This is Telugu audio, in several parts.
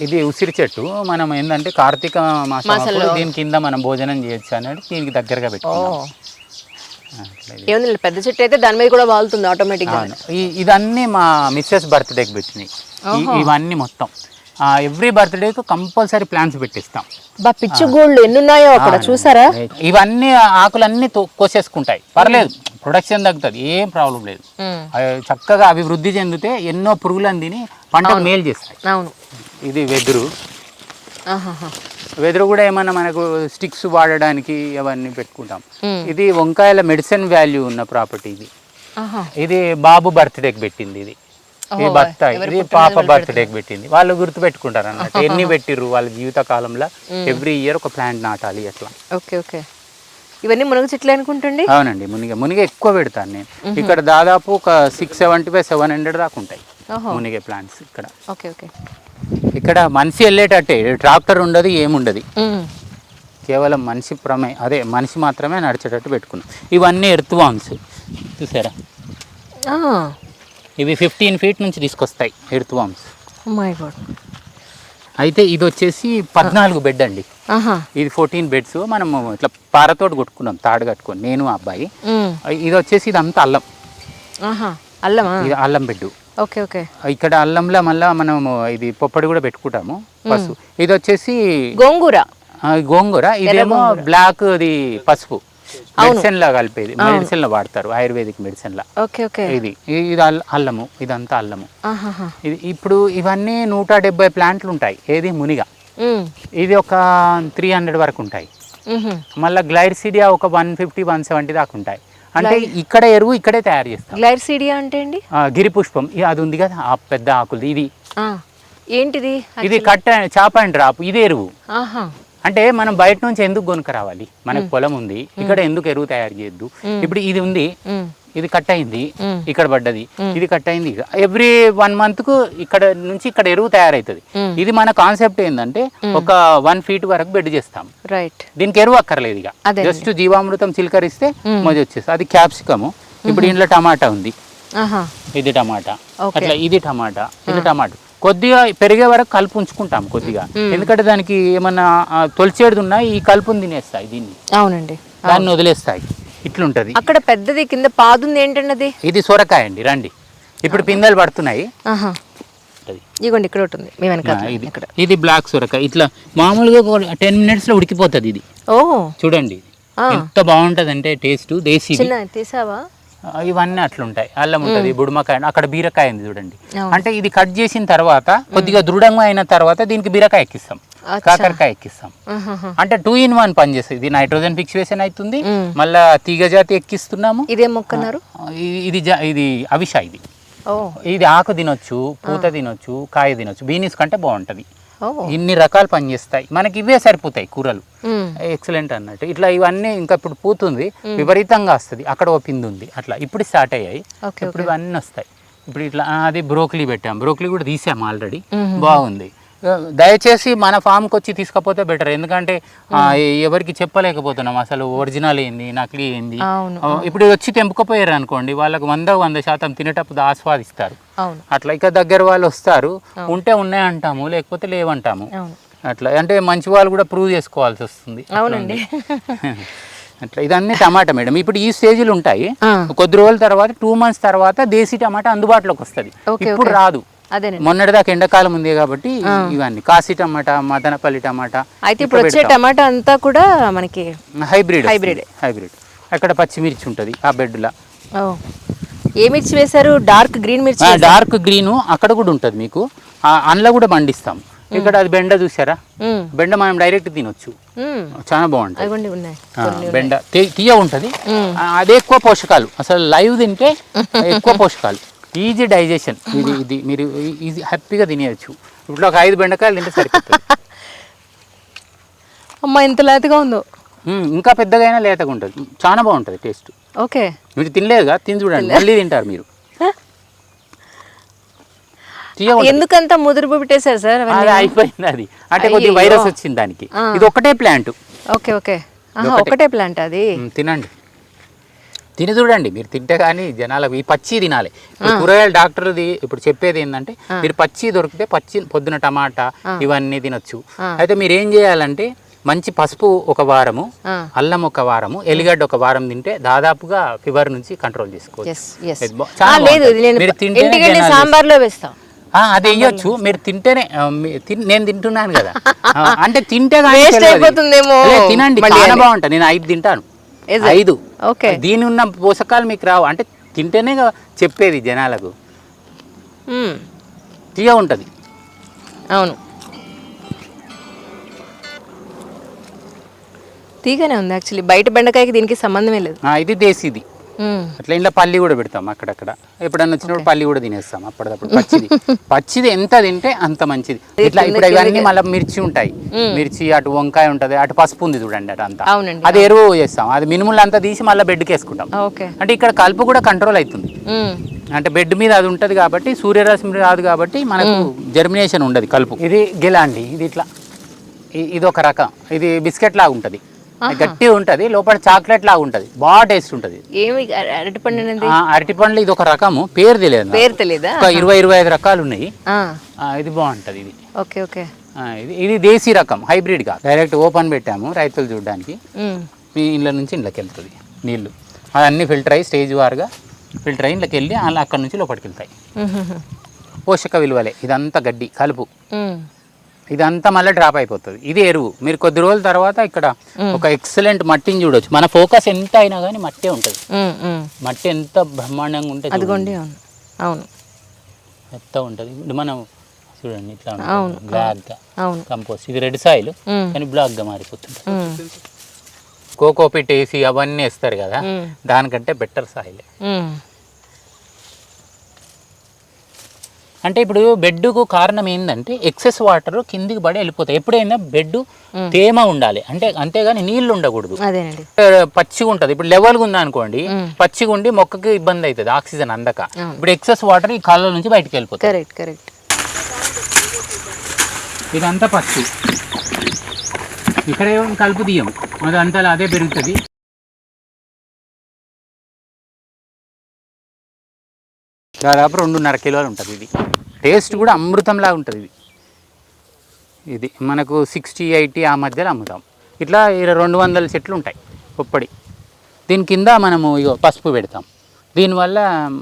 ఇది ఉసిరి చెట్టు. మనం ఏంటంటే కార్తీక మాసంలో దీని కింద మనం భోజనం చేయొచ్చు అనేది దీనికి దగ్గరగా పెట్టుకున్నాం. ఏముంది పెద్ద చెట్టు అయితే దాని మీద కూడా వాలుతుంది ఆటోమేటిక్గా. ఇదన్నీ మా మిస్సెస్ బర్త్డేకి పెట్టినాయి. ఇవన్నీ మొత్తం ఎవ్రీ బర్త్డేకి కంపల్సరీ ప్లాంట్స్ పెట్టిస్తాం. పిచ్చి గోళ్ళు ఎన్ని ఉన్నాయో అక్కడ చూసారా. ఇవన్నీ ఆకులన్నీ కోసేసుకుంటాయి, పర్లేదు, ప్రొడక్షన్ తగ్గుతుంది, ఏం ప్రాబ్లం లేదు. చక్కగా అభివృద్ధి చెందితే ఎన్నో పురుగులను తిని పంటకు మేలు చేస్తాయి. అవును. ఇది వెదురు. వెదురు కూడా ఏమన్నా మనకు స్టిక్స్ వాడడానికి అవన్నీ పెట్టుకుంటాం. ఇది వంకాయల మెడిసిన్ వాల్యూ ఉన్న ప్రాపర్టీ. ఇది బాబు బర్త్డేకి పెట్టింది. ఇది బత్తాయి, ఇది పాప బర్త్డేకి పెట్టింది. వాళ్ళు గుర్తు పెట్టుకుంటారు అన్నట్టు ఎన్ని పెట్టిర్రు వాళ్ళ జీవిత కాలంలో. ఎవ్రీ ఇయర్ ఒక ప్లాంట్ నాటాలి అట్లా. Okay okay. ఇవన్నీ మునగ చెట్లు అనుకుంటండి. అవునండి, మునిగ ఎక్కువ పెడతాను నేను. ఇక్కడ దాదాపు ఒక 675-700 దాకా ఉంటాయి మునిగే ప్లాంట్స్ ఇక్కడ. Okay okay. ఇక్కడ మనిషి వెళ్ళేటట్టే, ట్రాక్టర్ ఉండదు, ఏముండదు, కేవలం మనిషి మాత్రమే నడిచేటట్టు పెట్టుకున్నాం. ఇవన్నీ ఎర్త్ వామ్స్ చూసారా, ఇవి 15 feet నుంచి తీసుకొస్తాయి ఎర్త్ వామ్స్. అయితే ఇది వచ్చేసి 14 బెడ్ అండి. ఇది 14 బెడ్స్. మనము ఇట్లా పారతోటి కొట్టుకున్నాం, తాడు కట్టుకొని, నేను అబ్బాయి. ఇది వచ్చేసి ఇదంతా అల్లం. ఇది అల్లం బెడ్. Okay okay. ఇక్కడ అల్లంలో మళ్ళీ మనము ఇది పొప్పడి కూడా పెట్టుకుంటాము పసుపు. ఇది వచ్చేసి గోంగూర. ఇదేమో బ్లాక్, ఇది పసుపు. మెడిసిన్ లా కలిపేది, మెడిసిన్ లో వాడతారు, ఆయుర్వేదిక్ మెడిసిన్ లా. ఇది అల్లము, ఇదంతా అల్లము. ఇది ఇప్పుడు ఇవన్నీ 170 ప్లాంట్లు ఉంటాయి. ఏది మునిగ, ఇది ఒక 300 వరకు ఉంటాయి. మళ్ళీ గ్లైర్సిడియా ఒక 150-170 దాకా ఉంటాయి. అంటే ఇక్కడ ఎరువు ఇక్కడే తయారు చేస్తాం. గ్లైర్సిడియా అంటే అండి గిరి పుష్పం, అది ఉంది కదా ఆ పెద్ద ఆకులు. ఇది ఏంటిది? ఇది చాప అండ్ రాపు. ఇది ఎరువు. అంటే మనం బయట నుంచి ఎందుకు కొనుక రావాలి, మనకు పొలం ఉంది, ఇక్కడ ఎందుకు ఎరువు తయారు చేయొద్దు. ఇప్పుడు ఇది ఉంది, ఇది కట్ అయింది, ఇక్కడ పడ్డది, ఇది కట్ అయింది. ఎవ్రీ 1 month కు ఇక్కడ నుంచి ఇక్కడ ఎరువు తయారవుతుంది. ఇది మన కాన్సెప్ట్ ఏంటంటే ఒక 1 feet వరకు బెడ్ చేస్తాం. దీనికి ఎరువు అక్కర్లేదు, ఇక జస్ట్ జీవామృతం చిలకరిస్తే మొదలు వచ్చేసి. అది క్యాప్సికము. ఇప్పుడు ఇంట్లో టమాటా ఉంది, ఇది టమాటా, అట్లా ఇది టమాటా, ఇది టమాటా. కొద్దిగా పెరిగే వరకు కలుపు ఉంచుకుంటాం కొద్దిగా, ఎందుకంటే దానికి ఏమన్నా తొలిచేడుది ఉన్నా ఈ కలుపుని తినేస్తాయి దీన్ని. అవునండి, దాన్ని వదిలేస్తాయి. ఇట్లుంటది. అక్కడ పెద్దది కింద పాదుంది ఏంటండి అది? ఇది సొరకాయ అండి. రండి, ఇప్పుడు పిందెలు పడుతున్నాయి. ఇదిగోండి ఇక్కడ ఉంటుంది మీ వెనక. ఇది బ్లాక్ సొరకాయ. ఇట్లా మామూలుగా 10 minutes లో ఉడికిపోతుంది ఇది. చూడండి ఎంత బాగుంటది అంటే టేస్ట్. దేశీ తీసావా? ఇవన్నీ అట్లుంటాయి. అల్లం ఉంటుంది, బుడమకాయ, అక్కడ బీరకాయ ఉంది చూడండి. అంటే ఇది కట్ చేసిన తర్వాత కొద్దిగా దృఢంగా అయిన తర్వాత దీనికి బీరకాయ ఎక్కిస్తాం, కాకరకాయ ఎక్కిస్తాం. అంటే 2 in 1 పనిచేస్తుంది. ఇది నైట్రోజన్ ఫిక్సేషన్ అవుతుంది, మళ్ళా తీగ జాతి ఎక్కిస్తున్నాము. ఇదే మొక్కన్నారు? ఇది అవిష. ఇది ఆకు తినొచ్చు, పూత తినొచ్చు, కాయ తినొచ్చు. బీనీస్ కంటే బాగుంటది. ఇన్ని రకాలు పనిచేస్తాయి. మనకి ఇవే సరిపోతాయి కూరలు. ఎక్సలెంట్ అన్నట్టు. ఇట్లా ఇవన్నీ ఇంకా ఇప్పుడు పూతుంది, విపరీతంగా వస్తుంది. అక్కడ ఓ పిండి ఉంది, అట్లా ఇప్పుడు స్టార్ట్ అయ్యాయి. ఇప్పుడు ఇవన్నీ వస్తాయి. ఇప్పుడు ఇట్లా అది బ్రోకలీ పెట్టాం, బ్రోకలీ కూడా తీసాము ఆల్రెడీ, బాగుంది. దయచేసి మన ఫామ్కి వచ్చి తీసుకపోతే బెటర్, ఎందుకంటే ఎవరికి చెప్పలేకపోతున్నాం అసలు ఒరిజినల్ ఏంది, నకిలీ ఏంది. ఇప్పుడు వచ్చి తెంపుకపోయారు అనుకోండి, వాళ్ళకి 100% తినేటప్పుడు ఆస్వాదిస్తారు. అట్లా ఇక దగ్గర వాళ్ళు వస్తారు, ఉంటే ఉన్నాయంటాము, లేకపోతే లేవంటాము. అట్లా అంటే మంచి వాళ్ళు కూడా ప్రూవ్ చేసుకోవాల్సి వస్తుంది. అవునండి. అట్లా ఇదన్నీ టమాటా మేడం. ఇప్పుడు ఈ స్టేజ్లు ఉంటాయి. కొద్ది రోజుల తర్వాత 2 months తర్వాత దేశీ టమాటా అందుబాటులోకి వస్తుంది. ఇప్పుడు రాదు, మొన్నటిదాకా ఎండాకాలం ఉంది కాబట్టి. ఇవన్నీ కాశీ టమాటా, మదనపల్లి టమాటా. అయితే ఇప్పుడు వచ్చే టమాటా అంతా కూడా మనకి హైబ్రిడ్. అక్కడ పచ్చిమిర్చి ఉంటుంది ఆ బెడ్లా. ఏ మిర్చి వేశారు? డార్క్ గ్రీన్ మిర్చి. డార్క్ గ్రీన్ అక్కడ కూడా ఉంటుంది మీకు, అందులో కూడా పండిస్తాం. ఇక్కడ అది బెండ చూసారా, బెండ మనం డైరెక్ట్ తినొచ్చు, చాలా బాగుంటుంది. బెండ తీయ ఉంటుంది, అదే ఎక్కువ పోషకాలు. అసలు లైవ్ తింటే ఎక్కువ పోషకాలు, ఈజీ డైజెషన్. ఇది మీరు ఈజీ హ్యాపీగా తినేయచ్చు. ఇప్పుడు ఒక 5 బెండకాయలు తింటే సరిపోతుంది. అమ్మ ఎంత లేతగా ఉందో. ఇంకా పెద్దగా అయినా లేతగా ఉంటుంది, చాలా బాగుంటుంది టేస్ట్. ఓకే, మీరు తినలేదుగా, తిని చూడండి, మళ్ళీ తింటారు మీరు. ఎందుకంత ముదురు పెట్టేశారు సార్? అది అయిపోయింది, అది అంటే కొద్దిగా వైరస్ వచ్చింది దానికి. ఇది ఒకటే ప్లాంట్. ఓకే ఓకే, ఒకటే ప్లాంట్ అది. తినండి. తిని చూడండి, మీరు తింటే కానీ జనాలకు ఈ పచ్చి తినాలి. ఇప్పుడు కూరగాయల డాక్టర్ది ఇప్పుడు చెప్పేది ఏంటంటే మీరు పచ్చి దొరికితే పచ్చి పొద్దున టమాటా ఇవన్నీ తినొచ్చు. అయితే మీరు ఏం చేయాలంటే మంచి పసుపు ఒక వారము, అల్లం ఒక వారము, ఎల్లిగడ్డ ఒక వారం తింటే దాదాపుగా ఫీవర్ నుంచి కంట్రోల్ చేసుకోవచ్చు. సాంబార్లో వేస్తాం, అది వేయొచ్చు. మీరు తింటేనే నేను తింటున్నాను కదా, అంటే తింటే తినండి, చాలా బాగుంటుంది. నేను 5 తింటాను, 5. దీని ఉన్న పోషకాలు మీకు రావు, అంటే తింటేనే చెప్పేది జనాలకు. తీయ ఉంటుంది. అవును, తీగానే ఉంది యాక్చువల్లీ. బయట బెండకాయకి దీనికి సంబంధమే లేదు. ఇది దేశీది. అట్లా ఇంట్లో పల్లి కూడా పెడతాం అక్కడక్కడ, ఎప్పుడన్నా వచ్చినప్పుడు పల్లి కూడా తినేస్తాం అప్పటిదప్పుడు. పచ్చిది ఎంత తింటే అంత మంచిది. ఇట్లా ఇప్పుడు ఇవన్నీ మళ్ళీ మిర్చి ఉంటాయి, మిర్చి అటు వంకాయ ఉంటది, అటు పసుపు ఉంది చూడండి, అటు అంతా అది ఎరువు చేస్తాం. అది మినుములు అంతా తీసి మళ్ళీ బెడ్కి వేసుకుంటాం. అంటే ఇక్కడ కలుపు కూడా కంట్రోల్ అవుతుంది. అంటే బెడ్ మీద అది ఉంటది కాబట్టి సూర్యరశ్మి రాదు కాబట్టి మనకు జర్మినేషన్ ఉండదు కలుపు. ఇది గిలాండి, ఇది ఇట్లా, ఇది ఒక రకం. ఇది బిస్కెట్ లాగా ఉంటది, గట్టిగా ఉంటది, లోపల చాక్లెట్ లాగా ఉంటది, బాగా టేస్ట్ ఉంటది. అరటిపండ్లు ఇది ఒక రకము, పేరు తెలియదు, ఒక 20-25 రకాలు ఉన్నాయి. ఇది బాగుంటది. ఇది ఇది దేశీ రకం, హైబ్రిడ్ గా. డైరెక్ట్ ఓపెన్ పెట్టాము రైతులు చూడడానికి. మీ ఇళ్ళ నుంచి ఇంట్లోకి వెళ్తుంది నీళ్లు, అవన్నీ ఫిల్టర్ అయ్యి స్టేజ్ వారుగా ఫిల్టర్ అయ్యి ఇంట్లోకి వెళ్ళి అలా అక్కడ నుంచి లోపలికి వెళ్తాయి. పోషక విలువలే, ఇదంతా గడ్డి కలుపు, ఇదంతా మళ్ళీ డ్రాప్ అయిపోతుంది. ఇది ఎరువు. మీరు కొద్ది రోజుల తర్వాత ఇక్కడ ఒక ఎక్సలెంట్ మట్టిని చూడొచ్చు. మన ఫోకస్ ఎంత అయినా కానీ మట్టే ఉంటుంది. మట్టి ఎంత బ్రహ్మాండంగా ఉంటుంది, ఎంత ఉంటుంది. ఇప్పుడు మనం చూడండి ఇట్లా ఉంటుంది బ్లాక్ గా కంపోస్ట్. ఇది రెడ్ సాయిల్ కానీ బ్లాక్ గా మారిపోతుంది. కోకోపిట్ వేసి అవన్నీ వేస్తారు కదా, దానికంటే బెటర్ సాయిల్. అంటే ఇప్పుడు బెడ్కు కారణం ఏంటంటే ఎక్సెస్ వాటర్ కిందికి పడి వెళ్ళిపోతాయి. ఎప్పుడైనా బెడ్ తేమ ఉండాలి, అంటే అంతేగాని నీళ్లు ఉండకూడదు. పచ్చిగా ఉంటుంది. ఇప్పుడు లెవెల్గా ఉంది అనుకోండి, పచ్చిగా ఉండి మొక్కకి ఇబ్బంది అవుతుంది ఆక్సిజన్ అందక. ఇప్పుడు ఎక్సెస్ వాటర్ ఈ కాళ్ళ నుంచి బయటకు వెళ్ళిపోతుంది. ఇదంతా పచ్చి, ఇక్కడ ఏం కలుపు తీయం, అదంతా అదే పెరుగుతుంది. దాదాపు 2.5 కిలోలు ఉంటుంది. ఇది టేస్ట్ కూడా అమృతంలాగా ఉంటుంది. ఇది మనకు 60-80 ఆ మధ్యలో అమ్ముతాం. ఇట్లా 200 చెట్లు ఉంటాయి పొప్పడి. దీని కింద మనము ఇగో పసుపు పెడతాం. దీనివల్ల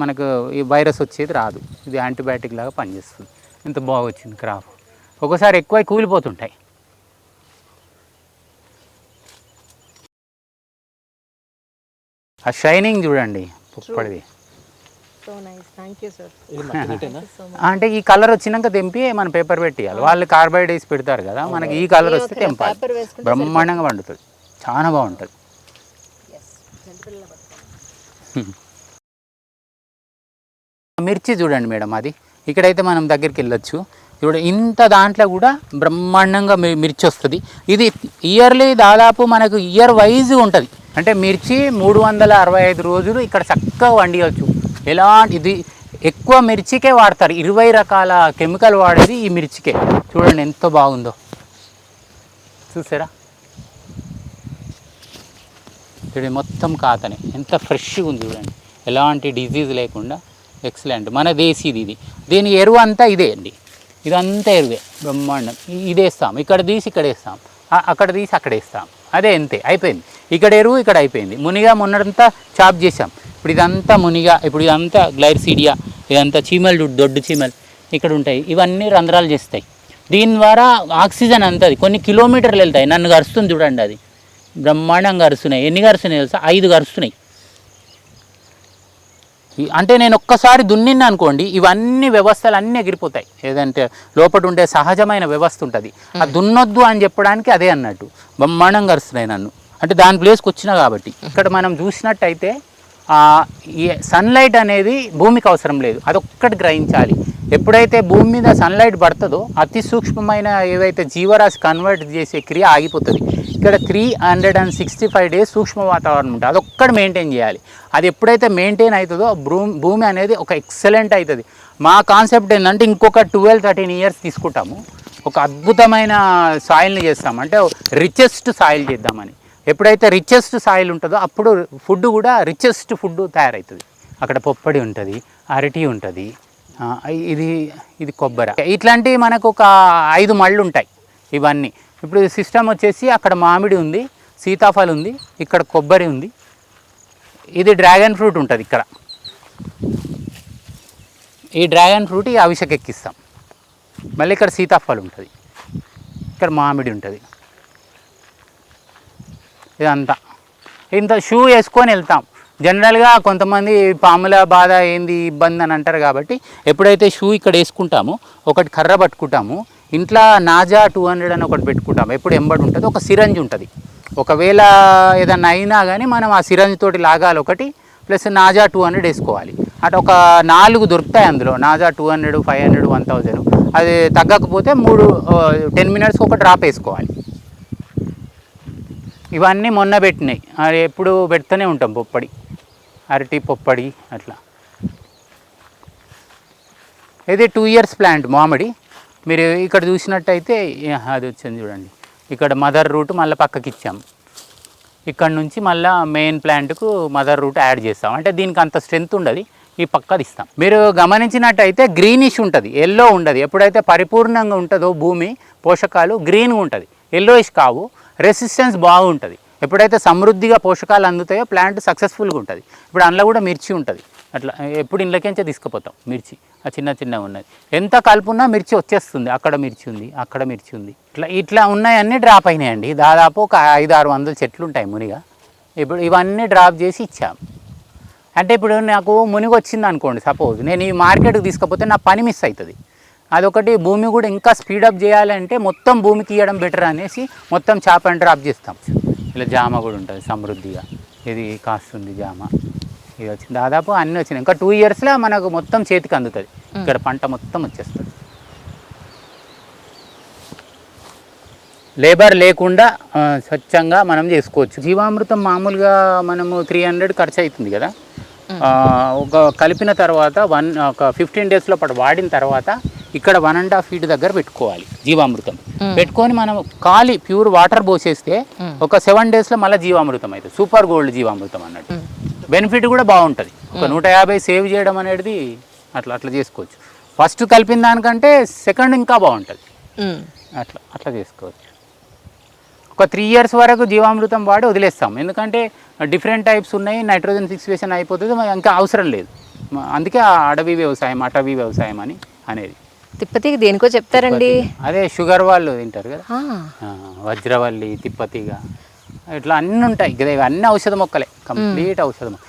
మనకు ఈ వైరస్ వచ్చేది రాదు. ఇది యాంటీబయాటిక్ లాగా పనిచేస్తుంది. ఇంత బాగా వచ్చింది క్రాప్. ఒకసారి ఎక్కువ కూలిపోతుంటాయి. ఆ షైనింగ్ చూడండి పొప్పడిది. అంటే ఈ కలర్ వచ్చినాక తెంపి మనం పేపర్ పెట్టియాలి. వాళ్ళు కార్బైడ్ వేసి పెడతారు కదా, మనకి ఈ కలర్ వస్తే తెంపాలి. బ్రహ్మాండంగా పండుతుంది, చాలా బాగుంటుంది. మిర్చి చూడండి మేడం, అది ఇక్కడైతే మనం దగ్గరికి వెళ్ళొచ్చు. ఇప్పుడు ఇంత దాంట్లో కూడా బ్రహ్మాండంగా మిర్చి వస్తుంది. ఇది ఇయర్లీ దాదాపు మనకు ఇయర్ వైజ్ ఉంటుంది. అంటే మిర్చి 365 రోజులు ఇక్కడ చక్కగా వండియవచ్చు. ఎలాంటి ఇది ఎక్కువ మిర్చికే వాడతారు. 20 రకాల కెమికల్ వాడేది ఈ మిర్చికే. చూడండి ఎంత బాగుందో, చూసారా? చూడండి మొత్తం కాతనే ఎంత ఫ్రెష్గా ఉంది చూడండి, ఎలాంటి డిజీజ్ లేకుండా ఎక్సలెంట్. మన దేశీది ఇది. దీని ఎరువు అంతా ఇదే అండి, ఇదంతా ఎరువే బ్రహ్మాండం. ఇది వేస్తాం, ఇక్కడ తీసి ఇక్కడ వేస్తాం, అక్కడ తీసి అక్కడ వేస్తాం, అదే అంతే అయిపోయింది. ఇక్కడ ఎరువు ఇక్కడ అయిపోయింది. మునిగా మొన్నంతా చాప్ చేసాం, ఇప్పుడు ఇదంతా మునిగా, ఇప్పుడు ఇదంతా గ్లైర్సీడియా, ఇదంతా చీమలు, దొడ్డు చీమలు ఇక్కడ ఉంటాయి. ఇవన్నీ రంధ్రాలు చేస్తాయి. దీని ద్వారా ఆక్సిజన్ అంతది కొన్ని కిలోమీటర్లు వెళ్తాయి. నన్ను గరుస్తుంది చూడండి, అది బ్రహ్మాండంగా గరుస్తున్నాయి. ఎన్ని గరుస్తున్నాయి తెలుసా? 5 గరుస్తున్నాయి. అంటే నేను ఒక్కసారి దున్నిన అనుకోండి, ఇవన్నీ వ్యవస్థలు అన్నీ ఎగిరిపోతాయి. ఏదంటే లోపల ఉండే సహజమైన వ్యవస్థ ఉంటుంది, అది దున్నొద్దు అని చెప్పడానికి అదే అన్నట్టు. బ్రహ్మాండంగా గరుస్తున్నాయి నన్ను, అంటే దాని ప్లేస్కి వచ్చినా కాబట్టి. ఇక్కడ మనం చూసినట్టయితే ఈ సన్లైట్ అనేది భూమికి అవసరం లేదు, అదొక్కటి గ్రహించాలి. ఎప్పుడైతే భూమి మీద సన్లైట్ పడుతుందో అతి సూక్ష్మమైన ఏవైతే జీవరాశి కన్వర్ట్ చేసే క్రియ ఆగిపోతుంది. ఇక్కడ 365 days సూక్ష్మ వాతావరణం ఉంటుంది, అదొక్కటి మెయింటైన్ చేయాలి. అది ఎప్పుడైతే మెయింటైన్ అవుతుందో భూమి అనేది ఒక ఎక్సలెంట్ అవుతుంది. మా కాన్సెప్ట్ ఏంటంటే ఇంకొక 12-13 years తీసుకుంటాము, ఒక అద్భుతమైన సాయిల్ని చేస్తాం. అంటే రిచెస్ట్ సాయిల్ చేద్దామని. ఎప్పుడైతే రిచెస్ట్ సాయిల్ ఉంటుందో అప్పుడు ఫుడ్ కూడా రిచెస్ట్ ఫుడ్ తయారవుతుంది. అక్కడ పొప్పడి ఉంటుంది, అరటి ఉంటుంది, ఇది కొబ్బరి, ఇట్లాంటివి మనకు ఒక 5 మళ్ళు ఉంటాయి ఇవన్నీ. ఇప్పుడు సిస్టమ్ వచ్చేసి అక్కడ మామిడి ఉంది, సీతాఫలం ఉంది, ఇక్కడ కొబ్బరి ఉంది, ఇది డ్రాగన్ ఫ్రూట్ ఉంటుంది ఇక్కడ. ఈ డ్రాగన్ ఫ్రూట్ ఈ అవిసెకి ఎక్కిస్తాం. మళ్ళీ ఇక్కడ సీతాఫలం ఉంటుంది, ఇక్కడ మామిడి ఉంటుంది. ఇదంతా ఇంత షూ వేసుకొని వెళ్తాం. జనరల్గా కొంతమంది పాముల బాధ ఏంది ఇబ్బంది అని అంటారు కాబట్టి ఎప్పుడైతే షూ ఇక్కడ వేసుకుంటామో ఒకటి కర్ర పట్టుకుంటాము, ఇంట్లో నాజా 200 అని ఒకటి పెట్టుకుంటాము. ఎప్పుడు ఎంబడి ఉంటుంది, ఒక సిరంజ్ ఉంటుంది. ఒకవేళ ఏదన్నా అయినా కానీ మనం ఆ సిరంజ్ తోటి లాగాలి ఒకటి, ప్లస్ నాజా 200 వేసుకోవాలి. అటు ఒక 4 దొరుకుతాయి అందులో, నాజా 200, 500, 1000. అది తగ్గకపోతే 10 మినిట్స్కి ఒక డ్రాప్ వేసుకోవాలి. ఇవన్నీ మొన్న పెట్టినాయి, అది ఎప్పుడు పెడుతూనే ఉంటాం. పొప్పడి, అరటి పొప్పడి అట్లా. ఇది 2 ఇయర్స్ ప్లాంట్ మామిడి. మీరు ఇక్కడ చూసినట్టయితే అది వచ్చింది చూడండి, ఇక్కడ మదర్ రూట్ మళ్ళీ పక్కకి ఇచ్చాం. ఇక్కడ నుంచి మళ్ళీ మెయిన్ ప్లాంట్కు మదర్ రూట్ యాడ్ చేస్తాం. అంటే దీనికి అంత స్ట్రెంత్ ఉండదు, ఈ పక్కది ఇస్తాం. మీరు గమనించినట్టయితే గ్రీనిష్ ఉంటుంది, ఎల్లో ఉండదు. ఎప్పుడైతే పరిపూర్ణంగా ఉంటుందో భూమి పోషకాలు గ్రీన్గా ఉంటుంది, ఎల్లోయిష్ కావు. రెసిస్టెన్స్ బాగుంటుంది. ఎప్పుడైతే సమృద్ధిగా పోషకాలు అందుతాయో ప్లాంట్ సక్సెస్ఫుల్గా ఉంటుంది. ఇప్పుడు అందులో కూడా మిర్చి ఉంటుంది. అట్లా ఎప్పుడు ఇండ్లకించే తీసుకుపోతాం మిర్చి, ఆ చిన్నగా ఉన్నది. ఎంత కలుపున్నా మిర్చి వచ్చేస్తుంది. అక్కడ మిర్చి ఉంది, అక్కడ మిర్చి ఉంది. ఇట్లా ఉన్నాయన్నీ డ్రాప్ అయినాయండి. దాదాపు ఒక 500-600 చెట్లు ఉంటాయి మునిగా. ఇప్పుడు ఇవన్నీ డ్రాప్ చేసి ఇచ్చాము. అంటే ఇప్పుడు నాకు మునిగి వచ్చింది అనుకోండి, సపోజ్ నేను ఈ మార్కెట్కి తీసుకపోతే నా పని మిస్ అవుతుంది. అదొకటి. భూమి కూడా ఇంకా స్పీడప్ చేయాలంటే మొత్తం భూమికి ఇవ్వడం బెటర్ అనేసి మొత్తం చాప్ అండ్ డ్రాప్ చేస్తాం. ఇలా జామ కూడా ఉంటుంది సమృద్ధిగా, ఇది కాస్తుంది జామ. ఇది వచ్చింది, దాదాపు అన్నీ వచ్చినాయి. ఇంకా 2 ఇయర్స్లో మనకు మొత్తం చేతికి అందుతుంది. ఇక్కడ పంట మొత్తం వచ్చేస్తుంది. లేబర్ లేకుండా స్వచ్ఛంగా మనం చేసుకోవచ్చు. జీవామృతం మామూలుగా మనము 300 ఖర్చు అవుతుంది కదా. ఒక కలిపిన తర్వాత ఒక 15 డేస్లో పాటు వాడిన తర్వాత ఇక్కడ 1.5 feet దగ్గర పెట్టుకోవాలి జీవామృతం. పెట్టుకొని మనం ఖాళీ ప్యూర్ వాటర్ పోసేస్తే ఒక 7 డేస్లో మళ్ళీ జీవామృతం అవుతుంది. సూపర్ గోల్డ్ జీవామృతం అన్నట్టు. బెనిఫిట్ కూడా బాగుంటుంది. ఒక 150 సేవ్ చేయడం అనేది అట్లా చేసుకోవచ్చు. ఫస్ట్ కలిపిన దానికంటే సెకండ్ ఇంకా బాగుంటుంది. అట్లా చేసుకోవచ్చు. ఒక 3 years వరకు జీవామృతం వాడి వదిలేస్తాం. ఎందుకంటే డిఫరెంట్ టైప్స్ ఉన్నాయి, నైట్రోజన్ ఫిక్సేషన్ అయిపోతుంది, ఇంకా అవసరం లేదు. అందుకే అటవీ వ్యవసాయం అని అనేది. తిప్పతీగ దేనికో చెప్తారండి. అదే షుగర్ వాళ్ళు తింటారు కదా, వజ్రవల్లి, తిప్పతీగ, ఇట్లా అన్నీ ఉంటాయి కదా. ఇవన్నీ ఔషధ మొక్కలే, కంప్లీట్ ఔషధ మొక్క.